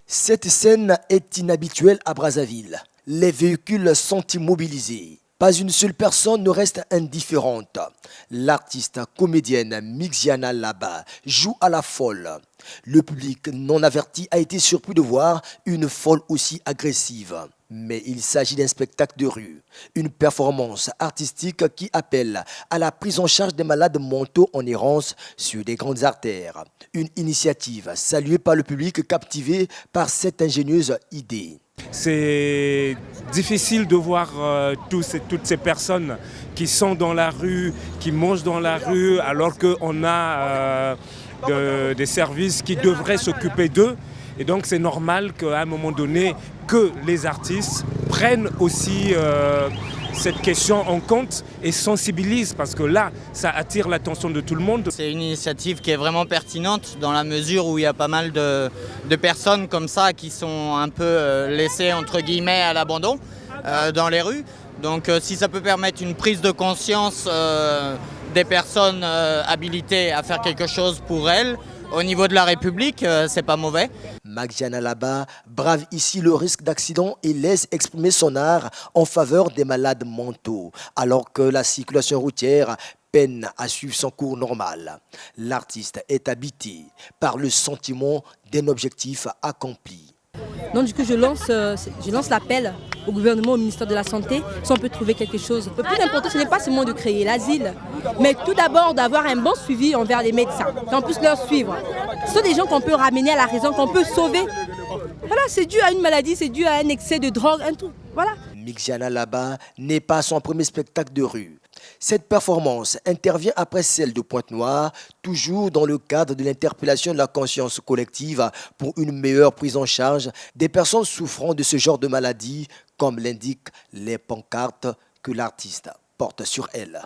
Cette scène est inhabituelle à Brazzaville. Les véhicules sont immobilisés. Pas une seule personne ne reste indifférente. L'artiste comédienne Mixiana Laba joue à la folle. Le public non averti a été surpris de voir une folle aussi agressive. Mais il s'agit d'un spectacle de rue, une performance artistique qui appelle à la prise en charge des malades mentaux en errance sur des grandes artères. Une initiative saluée par le public captivé par cette ingénieuse idée. C'est difficile de voir toutes ces personnes qui sont dans la rue, qui mangent dans la rue, alors qu'on a des services qui devraient s'occuper d'eux. Et donc c'est normal qu'à un moment donné, que les artistes prennent aussi cette question en compte et sensibilisent, parce que là, ça attire l'attention de tout le monde. C'est une initiative qui est vraiment pertinente dans la mesure où il y a pas mal de personnes comme ça qui sont un peu laissées entre guillemets à l'abandon dans les rues. Donc si ça peut permettre une prise de conscience des personnes habilitées à faire quelque chose pour elles, au niveau de la République, c'est pas mauvais. Mixiana Laba brave ici le risque d'accident et laisse exprimer son art en faveur des malades mentaux, alors que la circulation routière peine à suivre son cours normal. L'artiste est habité par le sentiment d'un objectif accompli. Donc du coup, je lance l'appel au gouvernement, au ministère de la Santé, si on peut trouver quelque chose. Le plus important, ce n'est pas seulement de créer l'asile, mais tout d'abord d'avoir un bon suivi envers les médecins, qu'on puisse leur suivre. Ce sont des gens qu'on peut ramener à la raison, qu'on peut sauver. Voilà, c'est dû à une maladie, c'est dû à un excès de drogue, un tout. Voilà. Mixiana Laba n'est pas son premier spectacle de rue. Cette performance intervient après celle de Pointe-Noire, toujours dans le cadre de l'interpellation de la conscience collective pour une meilleure prise en charge des personnes souffrant de ce genre de maladie, comme l'indiquent les pancartes que l'artiste porte sur elle.